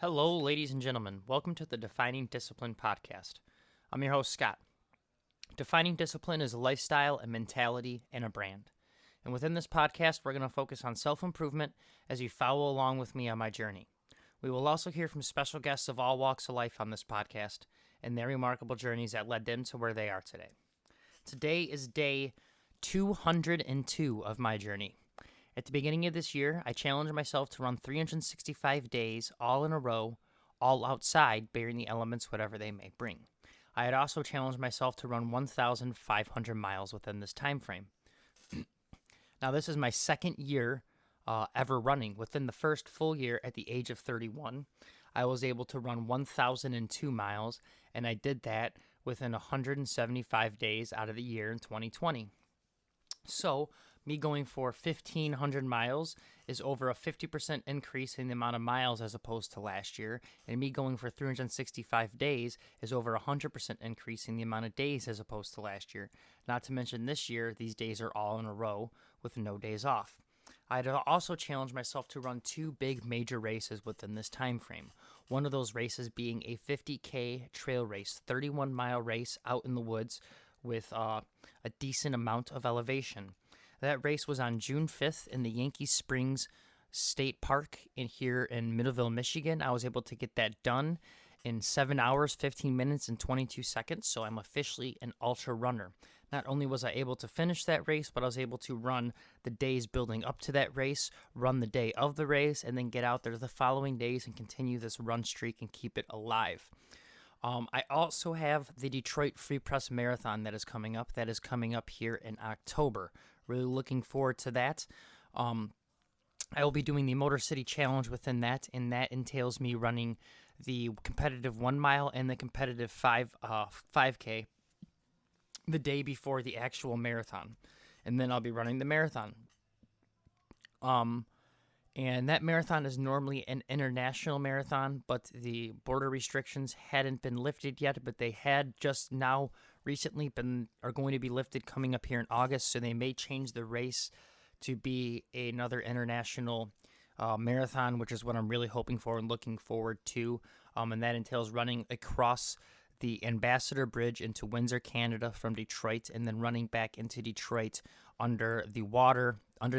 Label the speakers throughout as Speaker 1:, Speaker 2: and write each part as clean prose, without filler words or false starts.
Speaker 1: Hello, ladies and gentlemen. Welcome to the Defining Discipline podcast. I'm your host, Scott. Defining discipline is a lifestyle, a mentality, and a brand. And within this podcast, we're going to focus on self-improvement as you follow along with me on my journey. We will also hear from special guests of all walks of life on this podcast and their remarkable journeys that led them to where they are today. Today is day 202 of my journey. At the beginning of this year, I challenged myself to run 365 days all in a row, all outside, bearing the elements whatever they may bring. I had also challenged myself to run 1,500 miles within this time frame. Now, this is my second year ever running. Within the first full year at the age of 31, I was able to run 1,002 miles, and I did that within 175 days out of the year in 2020. So, me going for 1,500 miles is over a 50% increase in the amount of miles as opposed to last year. And me going for 365 days is over a 100% increase in the amount of days as opposed to last year. Not to mention this year, these days are all in a row with no days off. I'd also challenged myself to run two big major races within this time frame. One of those races being a 50K trail race, 31-mile race out in the woods with a decent amount of elevation. That race was on June 5th in the Yankee Springs State Park here in Middleville, Michigan. I was able to get that done in 7 hours, 15 minutes, and 22 seconds, so I'm officially an ultra runner. Not only was I able to finish that race, but I was able to run the days building up to that race, run the day of the race, and then get out there the following days and continue this run streak and keep it alive. I also have the Detroit Free Press Marathon that is coming up. That is coming up here in October. Really looking forward to that. I will be doing the Motor City Challenge within that, and that entails me running the competitive 1 mile and the competitive 5K the day before the actual marathon. And then I'll be running the marathon. And that marathon is normally an international marathon, but the border restrictions hadn't been lifted yet, but they had just now recently are going to be lifted coming up here in August, so they may change the race to be another international marathon, which is what I'm really hoping for and looking forward to. And that entails running across the Ambassador Bridge into Windsor, Canada from Detroit, and then running back into Detroit under the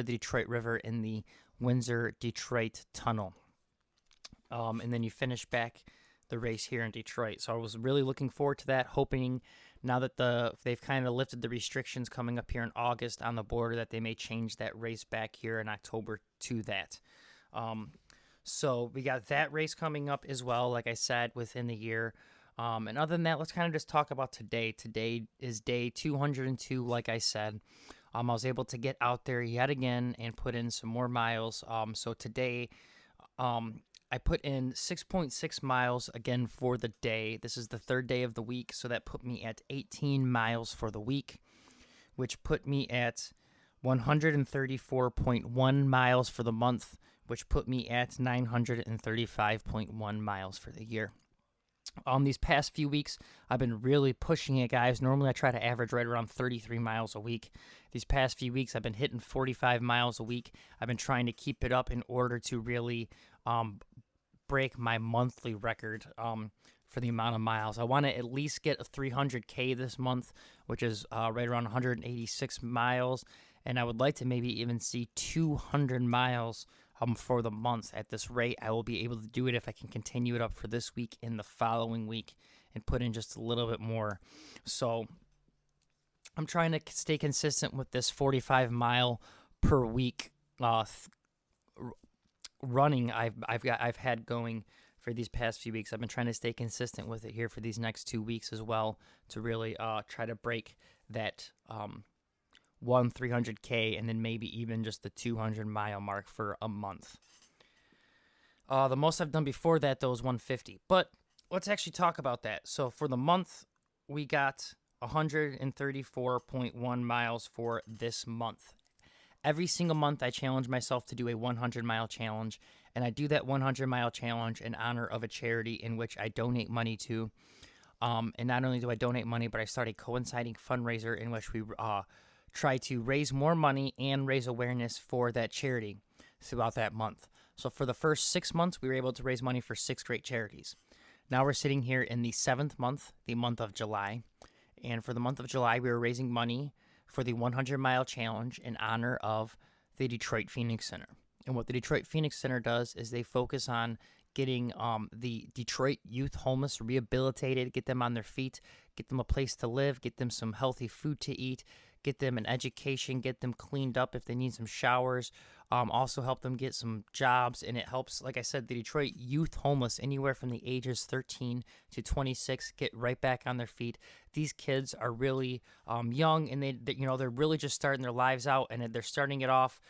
Speaker 1: Detroit River in the Windsor-Detroit Tunnel. And then you finish back the race here in Detroit. So I was really looking forward to that, hoping now that they've kind of lifted the restrictions coming up here in August on the border that they may change that race back here in October to that. So we got that race coming up as well, like I said, within the year. And other than that, let's kind of just talk about today. Today is day 202, like I said. I was able to get out there yet again and put in some more miles. So today, I put in 6.6 miles again for the day. This is the third day of the week, so that put me at 18 miles for the week, which put me at 134.1 miles for the month, which put me at 935.1 miles for the year. These past few weeks, I've been really pushing it, guys. Normally, I try to average right around 33 miles a week. These past few weeks, I've been hitting 45 miles a week. I've been trying to keep it up in order to really break my monthly record for the amount of miles. I want to at least get a 300K this month, which is right around 186 miles. And I would like to maybe even see 200 miles for the month. At this rate, I will be able to do it if I can continue it up for this week and the following week and put in just a little bit more. So I'm trying to stay consistent with this 45 mile per week running I've had going for these past few weeks. I've been trying to stay consistent with it here for these next 2 weeks as well to really try to break that 300K and then maybe even just the 200 mile mark for a month. The most I've done before that, though, is 150. But let's actually talk about that. So for the month, we got 134.1 miles for this month. Every single month, I challenge myself to do a 100-mile challenge, and I do that 100-mile challenge in honor of a charity in which I donate money to. And not only do I donate money, but I start a coinciding fundraiser in which we try to raise more money and raise awareness for that charity throughout that month. So for the first 6 months, we were able to raise money for 6 great charities. Now we're sitting here in the 7th month, the month of July. And for the month of July, we were raising money for the 100-mile challenge in honor of the Detroit Phoenix Center. And what the Detroit Phoenix Center does is they focus on getting the Detroit youth homeless rehabilitated, get them on their feet, get them a place to live, get them some healthy food to eat, get them an education, get them cleaned up if they need some showers, also help them get some jobs. And it helps, like I said, the Detroit youth homeless anywhere from the ages 13 to 26 get right back on their feet. These kids are really young, and they're really just starting their lives out, and they're starting it off,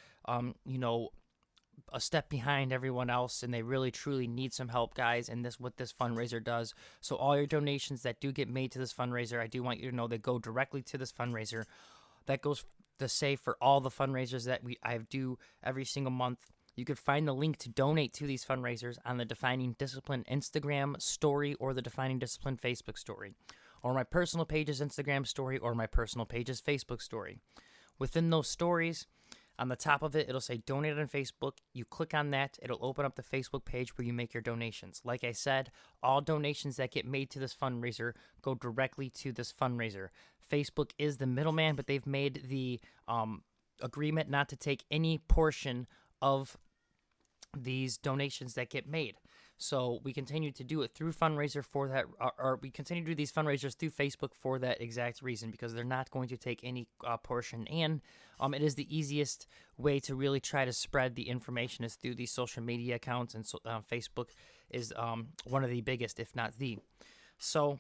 Speaker 1: a step behind everyone else, and they really truly need some help, guys. And this what this fundraiser does. So all your donations that do get made to this fundraiser, I do want you to know they go directly to this fundraiser. That goes the same for all the fundraisers that I do every single month. You could find the link to donate to these fundraisers on the Defining Discipline Instagram story or the Defining Discipline Facebook story, or my personal page's Instagram story or my personal page's Facebook story. Within those stories, on the top of it, it'll say donate on Facebook. You click on that, it'll open up the Facebook page where you make your donations. Like I said, all donations that get made to this fundraiser go directly to this fundraiser. Facebook is the middleman, but they've made the agreement not to take any portion of these donations that get made. So we continue to do it through fundraiser for that, or we continue to do these fundraisers through Facebook for that exact reason, because they're not going to take any portion. And it is the easiest way to really try to spread the information is through these social media accounts, and so, Facebook is one of the biggest, if not the. So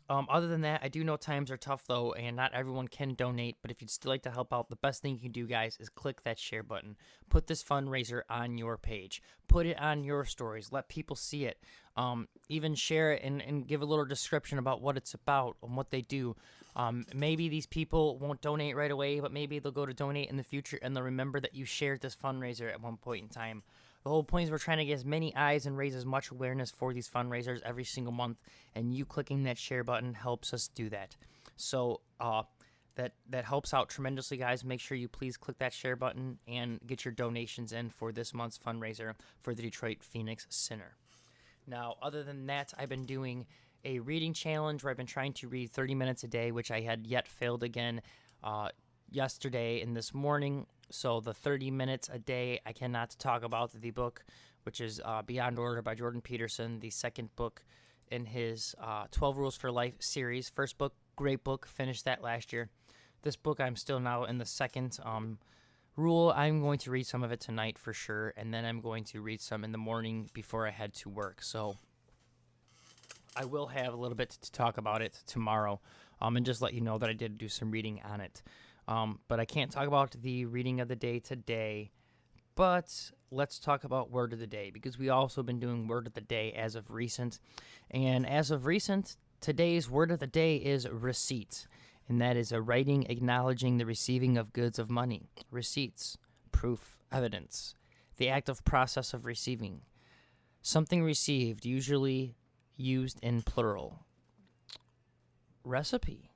Speaker 1: other than that, I do know times are tough, though, and not everyone can donate. But if you'd still like to help out, the best thing you can do, guys, is click that share button. Put this fundraiser on your page. Put it on your stories. Let people see it. Even share it and give a little description about what it's about and what they do. Maybe these people won't donate right away, but maybe they'll go to donate in the future, and they'll remember that you shared this fundraiser at one point in time. The whole point is we're trying to get as many eyes and raise as much awareness for these fundraisers every single month, and you clicking that share button helps us do that. So that helps out tremendously, guys. Make sure you please click that share button and get your donations in for this month's fundraiser for the Detroit Phoenix Center. Now, other than that, I've been doing a reading challenge where I've been trying to read 30 minutes a day, which I had yet failed again yesterday and this morning. So the 30 minutes a day, I cannot talk about the book, which is Beyond Order by Jordan Peterson, the second book in his 12 Rules for Life series. First book, great book, finished that last year. This book, I'm still now in the second rule. I'm going to read some of it tonight for sure, and then I'm going to read some in the morning before I head to work. So I will have a little bit to talk about it tomorrow, and just let you know that I did do some reading on it. But I can't talk about the reading of the day today. But let's talk about word of the day, because we also been doing word of the day as of recent. And as of recent, today's word of the day is receipt. And that is a writing acknowledging the receiving of goods of money. Receipts, proof, evidence. The active process of receiving. Something received, usually used in plural. Recipe.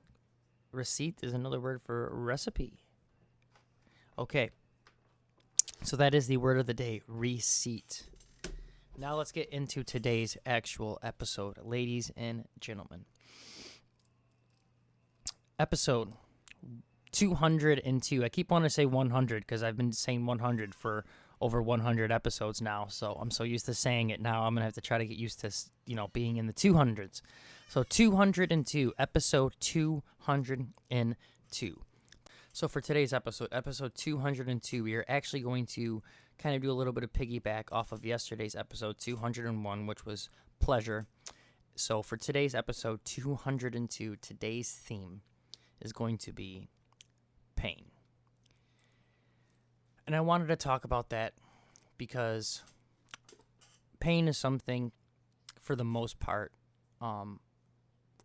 Speaker 1: Receipt is another word for recipe. Okay. So that is the word of the day, receipt. Now let's get into today's actual episode, ladies and gentlemen. Episode 202. I keep wanting to say 100 because I've been saying 100 for over 100 episodes now. So I'm so used to saying it now. I'm going to have to try to get used to, being in the 200s. So 202, episode 202. So for today's episode 202, we are actually going to kind of do a little bit of piggyback off of yesterday's episode 201, which was pleasure. So for today's episode 202, today's theme is going to be pain. And I wanted to talk about that because pain is something, for the most part,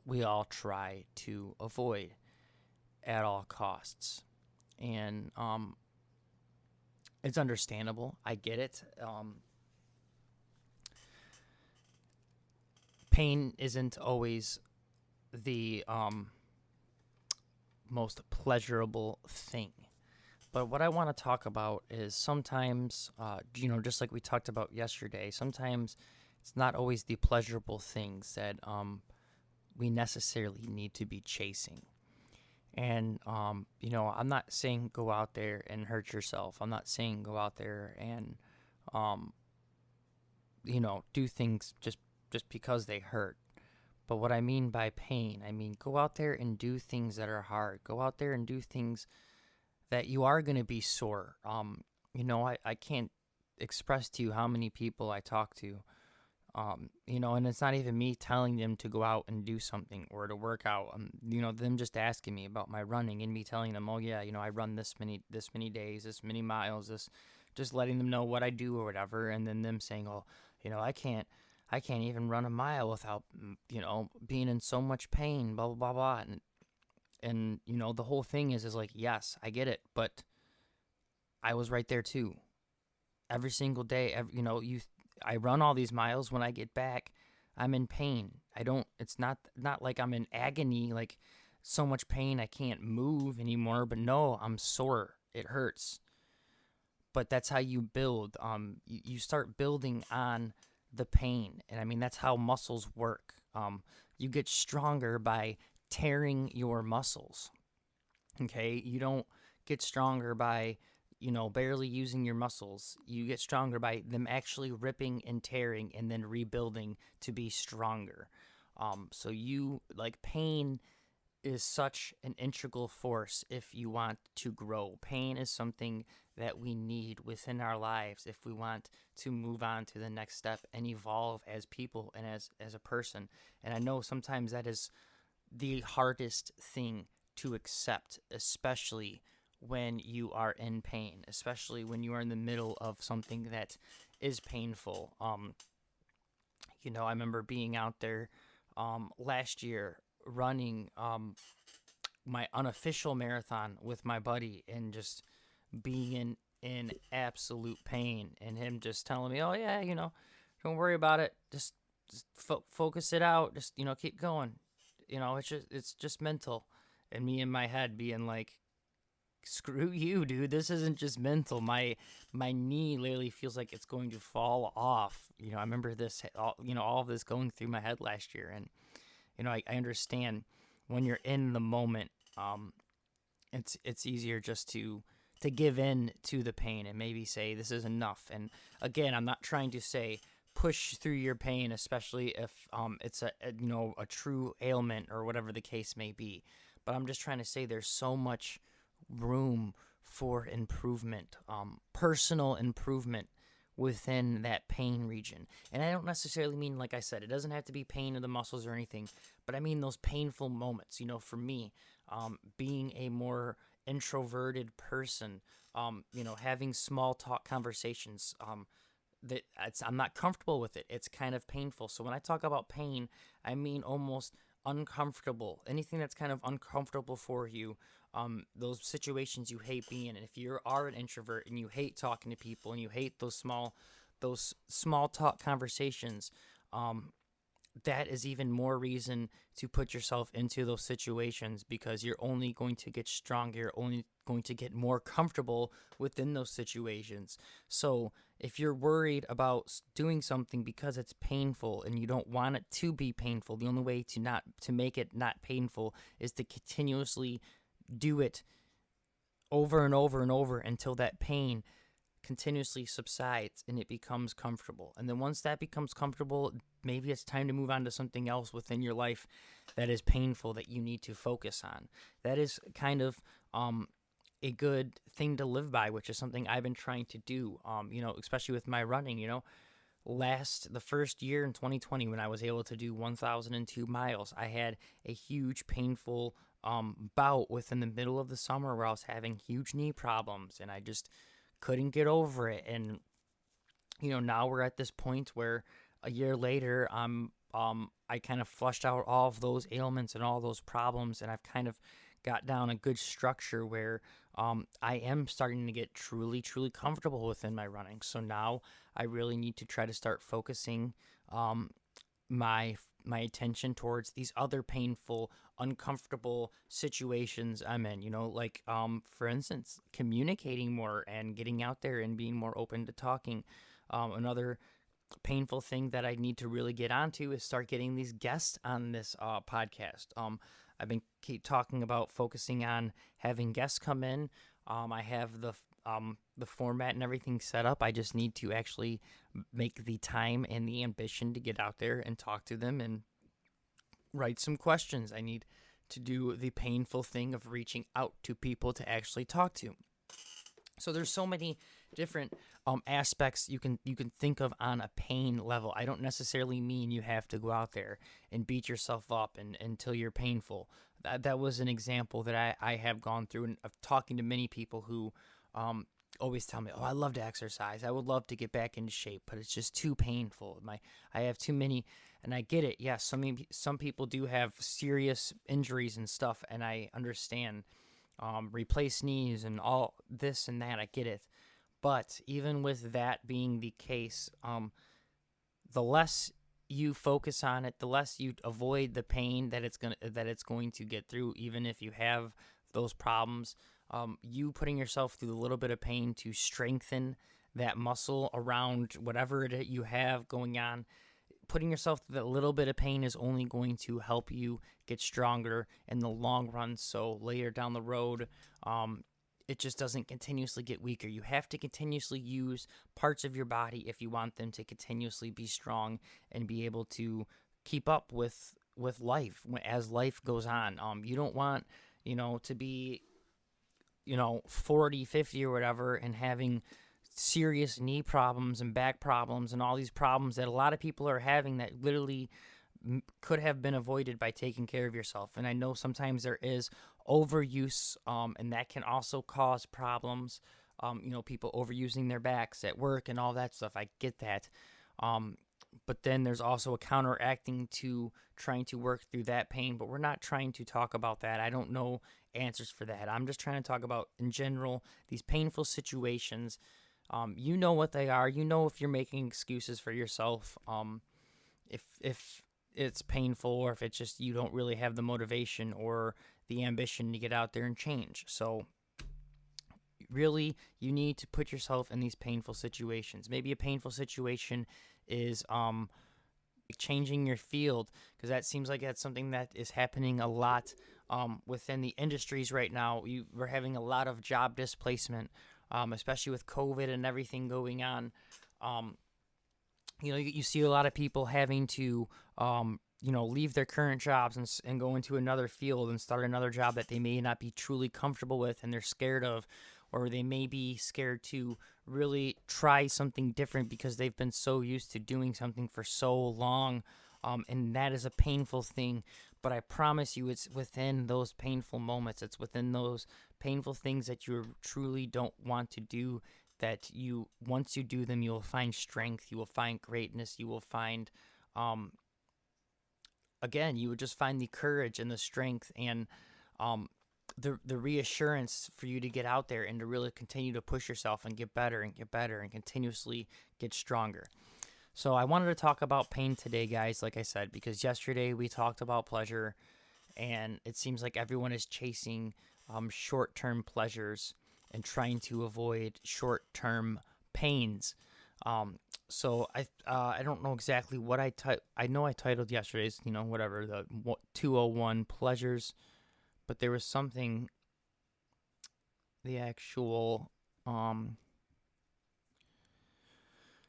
Speaker 1: we all try to avoid at all costs. And it's understandable. I get it. Pain isn't always the most pleasurable thing. But what I want to talk about is sometimes, just like we talked about yesterday, sometimes it's not always the pleasurable things that we necessarily need to be chasing. And, I'm not saying go out there and hurt yourself. I'm not saying go out there and, um, do things just because they hurt. But what I mean by pain, I mean go out there and do things that are hard. Go out there and do things that you are going to be sore. I can't express to you how many people I talk to, and it's not even me telling them to go out and do something or to work out. Them just asking me about my running and me telling them, oh yeah, I run this many days, this many miles, just letting them know what I do or whatever, and then them saying, oh, I can't even run a mile without, being in so much pain, blah blah blah blah, and the whole thing is like, yes, I get it, but I was right there too. Every single day, I run all these miles. When I get back, I'm in pain. I don't. It's not like I'm in agony, like so much pain I can't move anymore. But no, I'm sore. It hurts. But that's how you build. You start building on the pain, and I mean that's how muscles work. You get stronger by tearing your muscles. Okay, you don't get stronger by barely using your muscles. You get stronger by them actually ripping and tearing and then rebuilding to be stronger. So pain is such an integral force if you want to grow. Pain is something that we need within our lives if we want to move on to the next step and evolve as people and as a person. And I know sometimes that is the hardest thing to accept, especially when you are in pain, especially when you are in the middle of something that is painful. I remember being out there last year running my unofficial marathon with my buddy and just being in absolute pain, and him just telling me, oh yeah, don't worry about it, just focus it out, just keep going. It's just mental. And me in my head being like, screw you, dude, this isn't just mental. My knee literally feels like it's going to fall off. I remember this all of this going through my head last year. And I understand when you're in the moment, it's easier just to give in to the pain and maybe say this is enough. And again, I'm not trying to say push through your pain, especially if it's a true ailment or whatever the case may be. But I'm just trying to say there's so much room for improvement, personal improvement within that pain region. And I don't necessarily mean, like I said, it doesn't have to be pain in the muscles or anything, but I mean those painful moments. For me, being a more introverted person, having small talk conversations, I'm not comfortable with it. It's kind of painful. So when I talk about pain, I mean almost uncomfortable. Anything that's kind of uncomfortable for you, those situations you hate being in. If you are an introvert and you hate talking to people and you hate those small talk conversations, that is even more reason to put yourself into those situations, because you're only going to get stronger, you're only going to get more comfortable within those situations. So if you're worried about doing something because it's painful and you don't want it to be painful, the only way to make it not painful is to continuously do it over and over and over until that pain continuously subsides and it becomes comfortable. And then once that becomes comfortable, maybe it's time to move on to something else within your life that is painful that you need to focus on. That is kind of a good thing to live by, which is something I've been trying to do, especially with my running. The first year in 2020, when I was able to do 1,002 miles, I had a huge painful bout within the middle of the summer where I was having huge knee problems and I just couldn't get over it. And now we're at this point where a year later, I kind of flushed out all of those ailments and all those problems, and I've kind of got down a good structure where I am starting to get truly, truly comfortable within my running. So now I really need to try to start focusing my attention towards these other painful, uncomfortable situations I'm in. Like for instance, communicating more and getting out there and being more open to talking. Another painful thing that I need to really get onto is start getting these guests on this podcast. I've been keep talking about focusing on having guests come in. I have the format and everything set up. I just need to actually make the time and the ambition to get out there and talk to them and write some questions. I need to do the painful thing of reaching out to people to actually talk to. So there's so many different aspects you can think of on a pain level. I don't necessarily mean you have to go out there and beat yourself up until you're painful. That was an example that I have gone through, and of talking to many people who always tell me, "Oh, I love to exercise. I would love to get back into shape, but it's just too painful. I have too many." And I get it. Yes, some people do have serious injuries and stuff, and I understand. Replace knees and all this and that. I get it. But even with that being the case, the less you focus on it, the less you avoid the pain that it's going to get through. Even if you have those problems, you putting yourself through a little bit of pain to strengthen that muscle around whatever it you have going on. Putting yourself through that little bit of pain is only going to help you get stronger in the long run. So later down the road, it just doesn't continuously get weaker. You have to continuously use parts of your body if you want them to continuously be strong and be able to keep up with life as life goes on. You don't want, to be, 40, 50 or whatever and having serious knee problems and back problems and all these problems that a lot of people are having that literally could have been avoided by taking care of yourself. And I know sometimes there is overuse, and that can also cause problems. People overusing their backs at work and all that stuff. I get that. But then there's also a counteracting to trying to work through that pain, but we're not trying to talk about that. I don't know answers for that. I'm just trying to talk about, in general, these painful situations. You know what they are. You know if you're making excuses for yourself, if it's painful, or if it's just you don't really have the motivation or the ambition to get out there and change. So really, you need to put yourself in these painful situations. Maybe a painful situation is changing your field, because that seems like that's something that is happening a lot within the industries right now. We're having a lot of job displacement. Especially with COVID and everything going on. You see a lot of people having to, leave their current jobs and go into another field and start another job that they may not be truly comfortable with and they're scared of, or they may be scared to really try something different because they've been so used to doing something for so long. And that is a painful thing. But I promise you, it's within those painful moments, it's within those painful things that you truly don't want to do, that once you do them, you will find strength, you will find greatness, you will find, you would just find the courage and the strength and the reassurance for you to get out there and to really continue to push yourself and get better and continuously get stronger. So I wanted to talk about pain today, guys, like I said, because yesterday we talked about pleasure, and it seems like everyone is chasing short-term pleasures and trying to avoid short-term pains. So I don't know exactly what I know I titled yesterday's, the 201 pleasures, but there was something, the actual,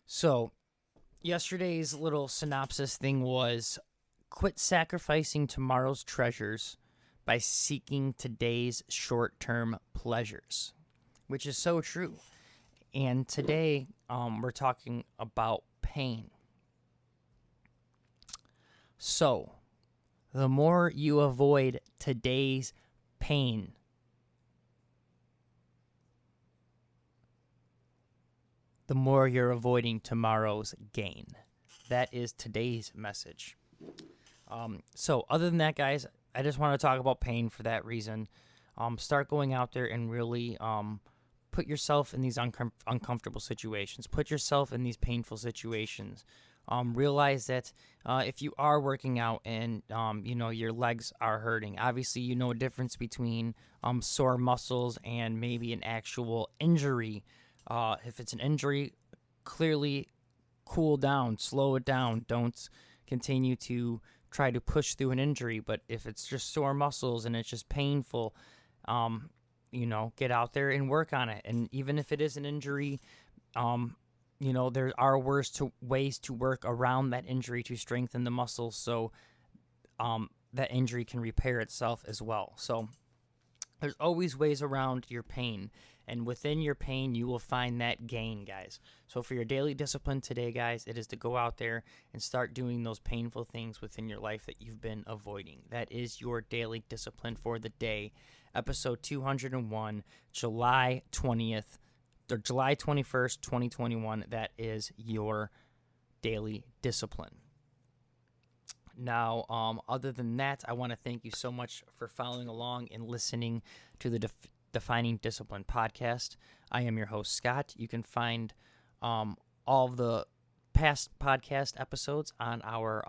Speaker 1: so yesterday's little synopsis thing was: quit sacrificing tomorrow's treasures by seeking today's short-term pleasures, which is so true. And today, we're talking about pain. So, the more you avoid today's pain, the more you're avoiding tomorrow's gain. That is today's message. So other than that, guys, I just want to talk about pain for that reason. Start going out there and really put yourself in these uncomfortable situations. Put yourself in these painful situations Realize that if you are working out and your legs are hurting, obviously you know a difference between sore muscles and maybe an actual injury. If it's an injury, clearly cool down, slow it down. Don't continue to try to push through an injury. But if it's just sore muscles and it's just painful, get out there and work on it. And even if it is an injury, there are ways to work around that injury to strengthen the muscles so that injury can repair itself as well. So there's always ways around your pain. And within your pain, you will find that gain, guys. So for your daily discipline today, guys, it is to go out there and start doing those painful things within your life that you've been avoiding. That is your daily discipline for the day. Episode 201, July 20th, or July 21st, 2021. That is your daily discipline. Now, other than that, I want to thank you so much for following along and listening to the Defining Discipline podcast. I am your host, Scott. You can find all of the past podcast episodes on our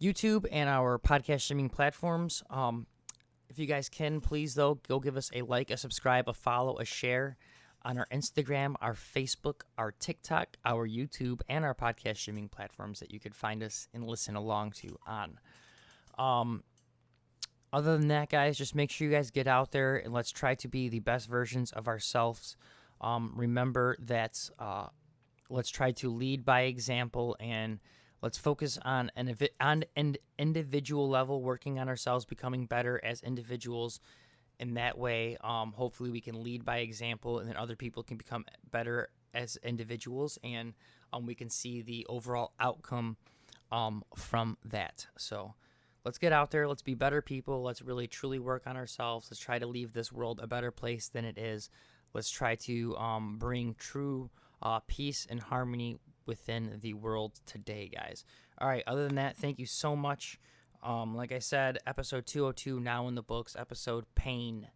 Speaker 1: YouTube and our podcast streaming platforms. If you guys can, please, though, go give us a like, a subscribe, a follow, a share on our Instagram, our Facebook, our TikTok, our YouTube, and our podcast streaming platforms that you could find us and listen along to on. Other than that, guys, just make sure you guys get out there and let's try to be the best versions of ourselves. Remember that let's try to lead by example, and let's focus on an individual level, working on ourselves, becoming better as individuals. In that way, hopefully we can lead by example, and then other people can become better as individuals, and we can see the overall outcome from that. So let's get out there. Let's be better people. Let's really, truly work on ourselves. Let's try to leave this world a better place than it is. Let's try to bring true peace and harmony within the world today, guys. All right, other than that, thank you so much. Like I said, episode 202 now in the books, episode Pain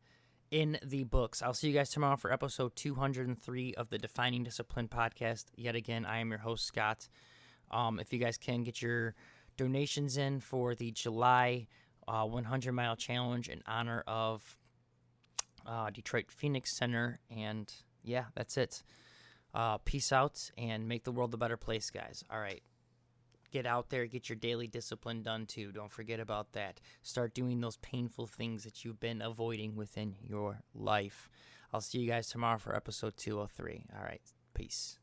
Speaker 1: in the books. I'll see you guys tomorrow for episode 203 of the Defining Discipline podcast. Yet again, I am your host, Scott. If you guys can get your donations in for the July 100-mile challenge in honor of Detroit Phoenix Center. And yeah, that's it. Peace out and make the world a better place, guys. All right. Get out there, get your daily discipline done too. Don't forget about that. Start doing those painful things that you've been avoiding within your life. I'll see you guys tomorrow for episode 203. All right. Peace.